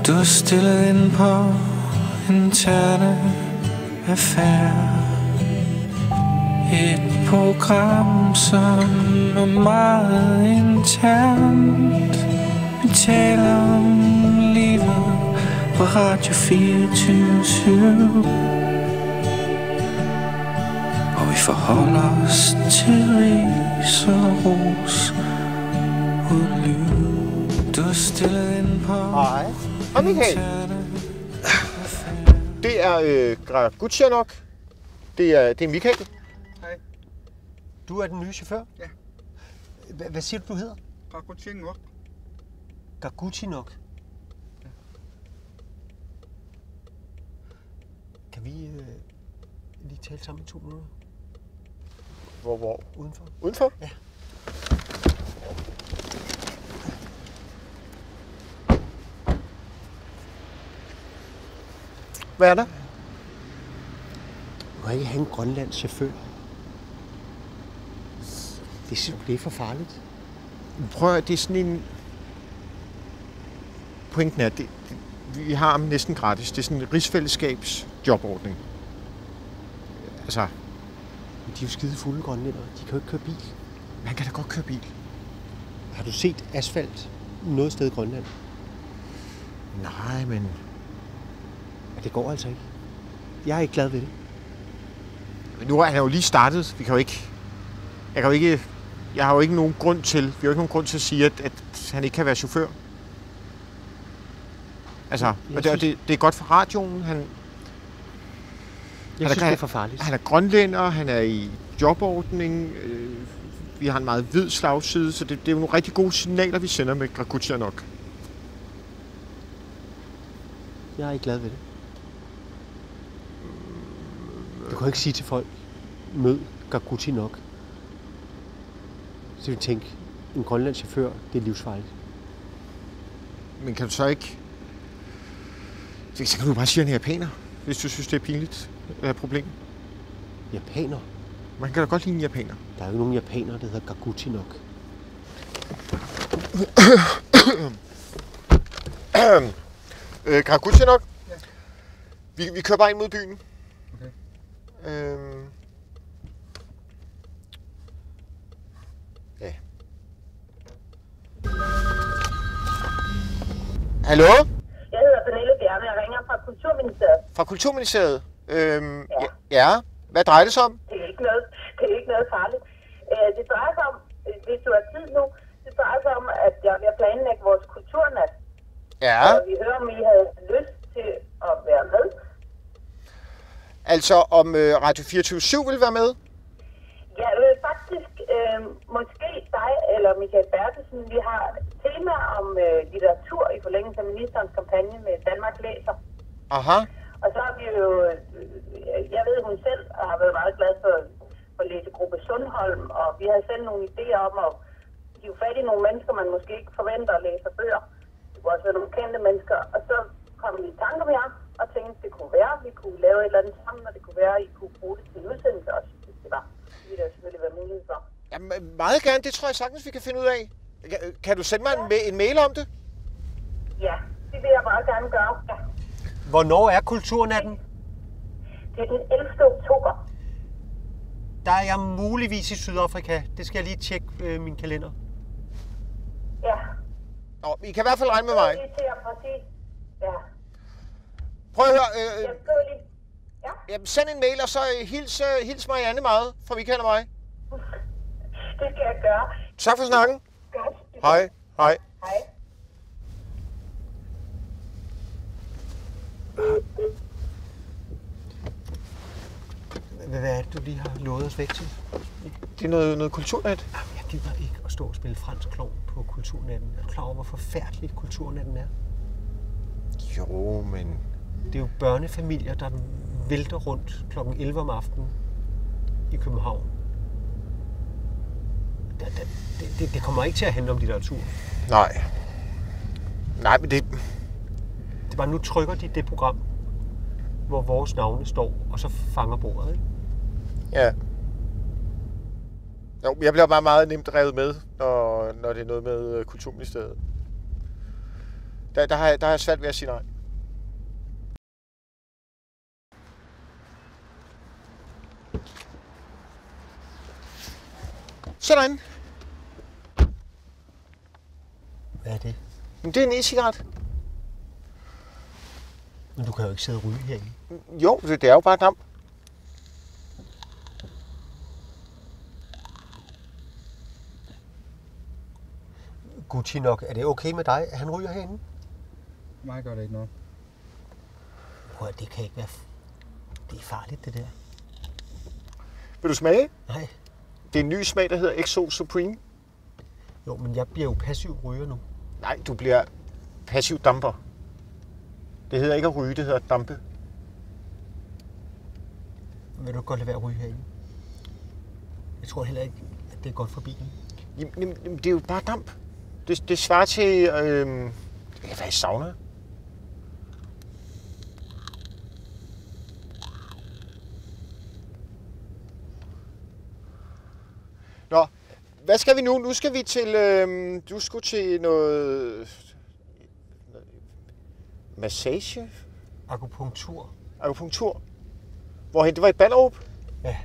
Du er stillet ind på interne affære. Et program, som er meget internt. Vi taler om livet på Radio 24/7. Og vi forholder os til ris og ros uden lyd. Du er stillet ind på. Hej. Hej Michael. Det er Gutschanok. Det er Michael. Hej. Du er den nye chauffør? Ja. Hvad siger du hedder? Gutschanok. Gutschanok. Ja. Kan vi lige tale sammen i 2 minutter? Hvor? Udenfor? Udenfor? Ja. Hvad er der? Du kan ikke have en grønlandsk chauffør. Det er simpelthen for farligt. Prøv at det er sådan en... Pointen er, vi har ham næsten gratis. Det er sådan en rigsfællesskabs jobordning. Altså... Men de er jo skide fulde grønlændere. De kan jo ikke køre bil. Man kan da godt køre bil. Har du set asfalt noget sted i Grønland? Nej, men... Ja, det går altså ikke. Jeg er ikke glad ved det. Men nu er han jo lige startet. Vi kan jo ikke... Jeg har jo ikke nogen grund til... Vi har jo ikke nogen grund til at sige, at han ikke kan være chauffør. Altså, og det er godt for radioen. Jeg synes, det er for farligt. Han er grønlænder, han er i jobordning. Vi har en meget hvid slagside, så det er jo nogle rigtig gode signaler, vi sender med Gutschanok. Jeg er ikke glad ved det. Du kan ikke sige til folk, mød Gutschanok. Så vi tænker, en grønlandsk chauffør, det er livsfarligt. Men kan du så ikke... Så kan du bare sige, at han er japaner, hvis du synes, det er pinligt. Det er et problem. Japaner? Man kan da godt lide en japaner. Der er jo ikke nogen japaner, der hedder Gutschanok. Gutschanok? Ja. Vi kører bare ind mod byen. Okay. Ja. Hallo? Jeg hedder Pernille Bjarne, jeg ringer fra Kulturministeriet. Fra Kulturministeriet? Ja. Hvad drejer det sig om? Det er ikke noget farligt. Det drejer sig om, hvis du har tid nu, det drejer sig om, at jeg vil planlægge vores kulturnat. Ja. Og vi hører, om I havde lyst til at være med. Altså om Radio 24/7 vil være med? Ja, faktisk måske dig eller Michael Bertelsen. Vi har et tema om litteratur i forlængelse af ministerens kampagne med Danmark Læser. Aha. Og så har vi jo, jeg ved hun selv, har været meget glad for læsegruppe Sundholm, og vi har selv nogle idéer om at give fat i nogle mennesker, man måske ikke forventer at læse bøger. Det kunne også være nogle kendte mennesker, og så kom vi i tanke med jer og tænkte, det kunne være, at vi kunne lave et eller andet sammen, og det kunne være, at I kunne bruge det til en udsendelse også, hvis det var. Det ville der selvfølgelig være mulighed for. Ja, meget gerne. Det tror jeg sagtens, vi kan finde ud af. Kan du sende mig en mail om det? Ja, det vil jeg bare gerne gøre. Ja. Hvornår er kulturnatten? Det er den 11. oktober. Der er jeg muligvis i Sydafrika. Det skal jeg lige tjekke min kalender. Ja. Nå, I kan i hvert fald regne med mig. Det er præcis. Ja. Prøv at høre. Jeg skriver lige. Ja. Jamen, send en mail, og så hils Marianne meget fra Michael og mig. Det skal jeg gøre. Tak for snakken. Godt. Hej. Hej. Hej. Hvad er det, du lige har lovet os væk til? Det er noget kulturnat. Jeg gider ikke at stå og spille fransk klovn på kulturnatten. Er du klar over, hvor forfærdelig kulturnatten er? Jo, men... Det er jo børnefamilier, der vælter rundt kl. 11 om aftenen i København. Det kommer ikke til at handle om litteratur. Nej. Nej, men det... Det er bare, nu trykker de det program, hvor vores navne står, og så fanger bordet, ikke? Ja. Jo, jeg bliver bare meget nemt revet med, når det er noget med Kulturministeriet. Der har jeg svært ved at sige nej. Sådan. Hvad er det? Men det er en e-cigaret. Men du kan jo ikke sidde og ryge herinde. Jo, det er jo bare damp. Gucci nok, er det okay med dig, at han ryger herinde? Mig gør det ikke noget. Prøv at det kan ikke være... Det er farligt, det der. Vil du smage? Nej. Det er en ny smag, der hedder Exo Supreme. Jo, men jeg bliver jo passiv ryger nu. Nej, du bliver passiv damper. Det hedder ikke at ryge, det hedder at dampe. Vil du godt lade være at ryge herinde? Jeg tror heller ikke, at det er godt for bilen. Jamen, det er jo bare damp. Det svarer til... det kan være i sauna. Nå, hvad skal vi nu? Nu skal vi til... du skulle til noget... Massage? Akupunktur. Akupunktur. Hvorhen? Det var i Ballerup? Ja.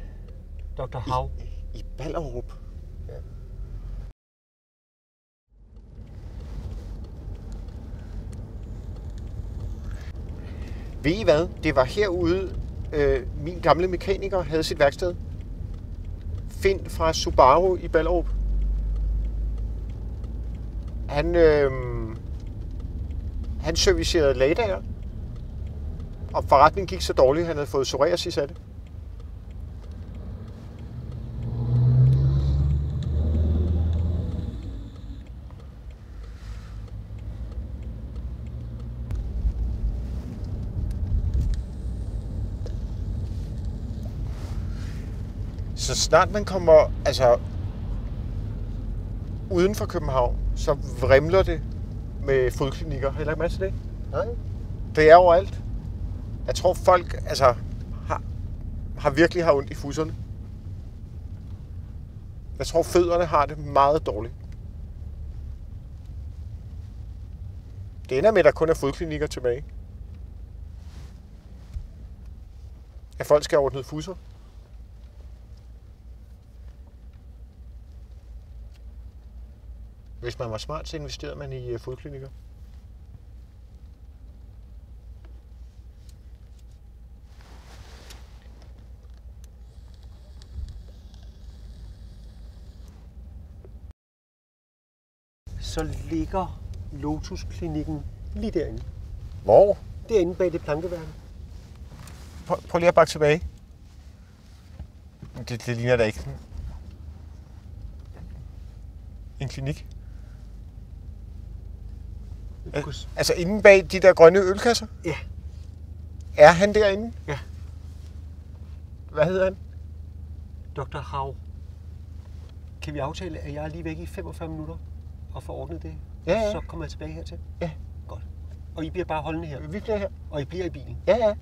Dr. Hav. I Ballerup? Ja. Ved I hvad? Det var herude, min gamle mekaniker havde sit værksted. Finn fra Subaru i Ballerup. Han servicerede lagdager. Og forretningen gik så dårligt, at han havde fået psoriasis af det. Så snart man kommer uden for København, så vrimler det med fodklinikker. Har I lagt mærke til det? Nej. Det er overalt. Jeg tror folk har virkelig har ondt i fusserne. Jeg tror fødderne har det meget dårligt. Det ender med, at der kun er fodklinikker tilbage. At folk skal have ordnet fusser. Hvis man var smart, så investerede man i fodklinikker. Så ligger Lotus-klinikken lige derinde. Hvor? Derinde bag det plankeværk. Prøv lige at bakke tilbage. Det ligner da ikke en klinik. Altså inde bag de der grønne ølkasser? Ja. Er han derinde? Ja. Hvad hedder han? Dr. Hav. Kan vi aftale, at jeg er lige væk i 45 minutter og får ordnet det? Ja. Så kommer jeg tilbage hertil? Ja. Godt. Og I bliver bare holdende her? Vi bliver her. Og I bliver i bilen? Ja.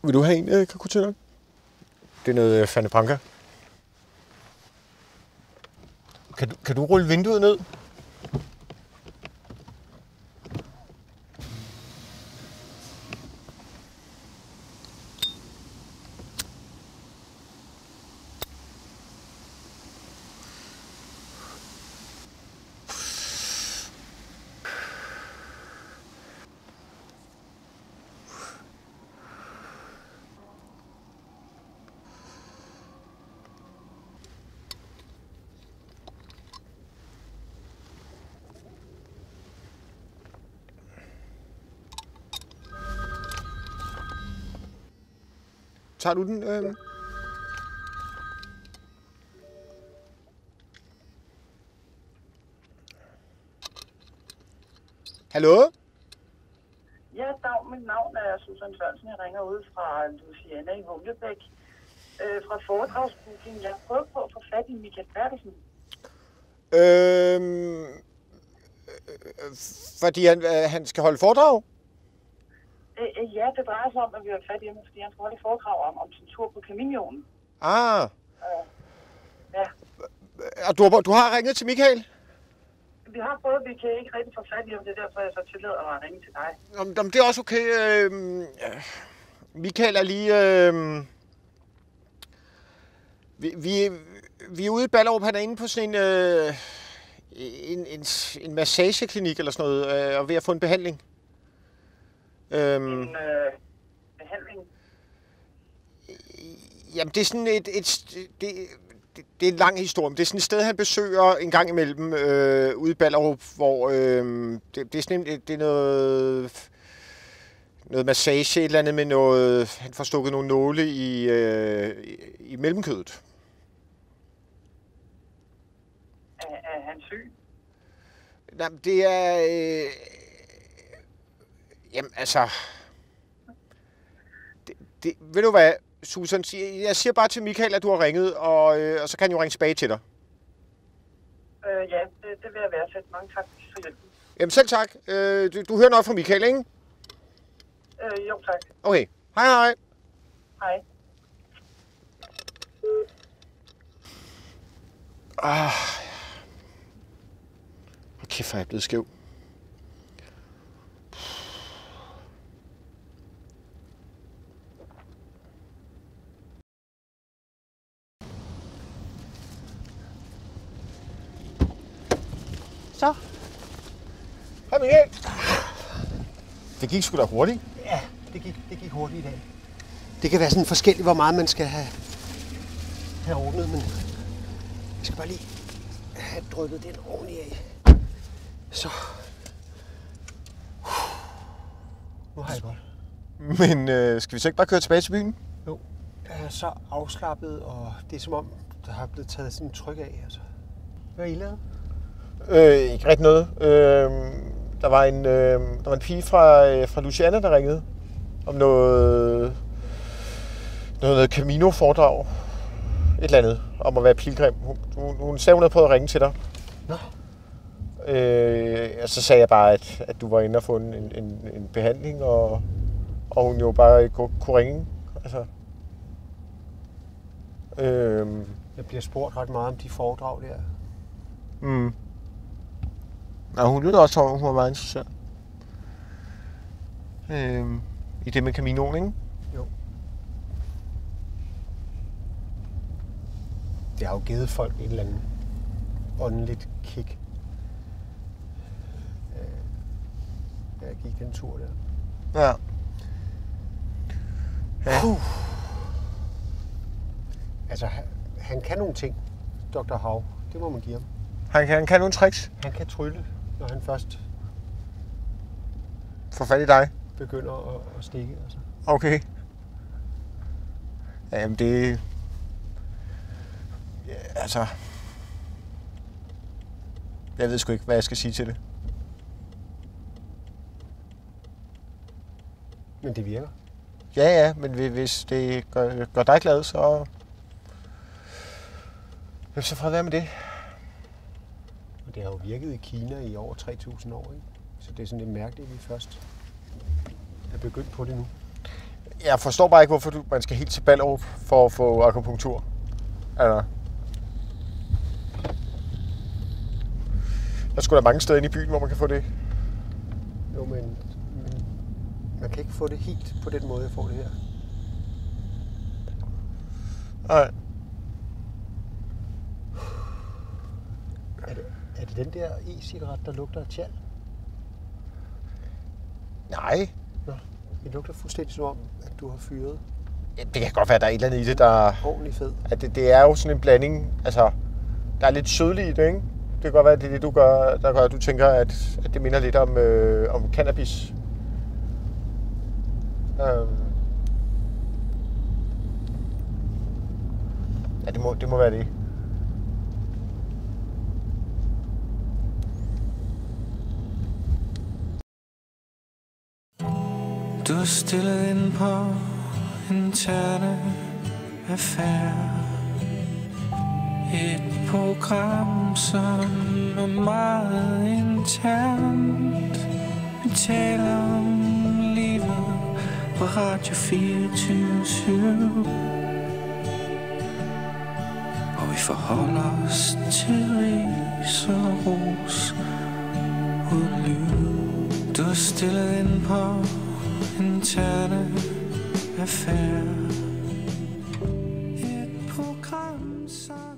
Vil du have en kakutønder? Det er noget Fanny Branca. Kan du rulle vinduet ned? Tager du den? Hallo? Ja, dag, mit navn er Susan Sørensen. Jeg ringer ud fra Luciana i Humlebæk. Fra foredragsbooking. Jeg prøver på at få fat i Michael Bertelsen. Fordi han skal holde foredrag? Ja, det drejer sig om, at vi har fat i ham, fordi han skal holde et foredrag om sin tur på Caminionen. Ja. Og du har ringet til Michael? Vi har prøvet, vi kan ikke rigtig få fat i ham, det er derfor, jeg så tillader mig at ringe til dig. Jamen, det er også okay. Michael er lige... Vi er ude i Ballerup. Han er inde på sådan en massageklinik eller sådan noget, og ved at få en behandling. En behandling? Jamen, det er sådan det er en lang historie, men det er sådan et sted, han besøger en gang imellem ude i Ballerup, hvor det er sådan det er noget massage, et eller andet med noget, han får stukket nogle nåle i mellemkødet. Er han syg? Jamen, det er... jamen, altså... Ved du hvad, Susan? Jeg siger bare til Michael, at du har ringet, og så kan han jo ringe tilbage til dig. Ja, det vil jeg værdsætte. Mange tak for hjælpen. Jamen, selv tak. Du hører nok fra Michael, ikke? Jo, tak. Okay. Hej. Hej. Hvor kæft, er jeg blevet skæv. Så. Hej Michael. Det gik sgu da hurtigt. Ja, det gik hurtigt i dag. Det kan være sådan forskelligt, hvor meget man skal have ordnet, men jeg skal bare lige have drykket den ordentligt af. Så. Nu har jeg godt. Men skal vi så ikke bare køre tilbage til byen? Jo, jeg er så afslappet, og det er som om, der har blevet taget sådan en tryk af. Altså. Hvad har I lavet? Ikke rigtig noget. Der var en pige fra Luciana, der ringede om noget Camino-foredrag. Et eller andet, om at være pilgrim. Hun sagde, hun havde prøvet at ringe til dig. Nå. Og så sagde jeg bare, at du var inde og få en behandling, og hun jo bare ikke kunne ringe. Altså. Jeg bliver spurgt ret meget om de foredrag der. Ja, hun lyder også, hun var meget interesseret. I det med Caminoen, ikke? Jo. Det har jo givet folk et eller andet åndeligt kick. Jeg gik den tur der. Ja. Altså, han kan nogle ting, Dr. Hav. Det må man give ham. Han kan nogle tricks. Han kan trylle, når han først Få fat i dig. begynder at stikke. Altså. Okay. Jamen det... Ja, altså... Jeg ved sgu ikke, hvad jeg skal sige til det. Men det virker. Ja, men hvis det gør dig glad, så... Så fred være med det. Og det har jo virket i Kina i over 3.000 år, ikke? Så det er sådan lidt mærkeligt, at vi først er begyndt på det nu. Jeg forstår bare ikke, hvorfor man skal helt til Ballerup for at få akupunktur. Altså. Der er sgu da mange steder inde i byen, hvor man kan få det. Jo, men man kan ikke få det helt på den måde, jeg får det her. Nej. Er det den der e-cigaret, der lugter af tjal? Nej. Nå, det lugter fuldstændig som om, at du har fyret. Ja, det kan godt være, at der er et eller andet i det, der... Ordentlig fed. At det er jo sådan en blanding. Altså, der er lidt sødligt i det, ikke? Det kan godt være, at det er det, du gør, der gør, at du tænker, at det minder lidt om cannabis. Ja, det må være det. du stille ind på interne affære. Et program, som er meget internt. Vi taler om livet på Radio 24/7. Og vi forholder os til ris og ros uden lyd. Du er stillet ind på interne affære. Et program, som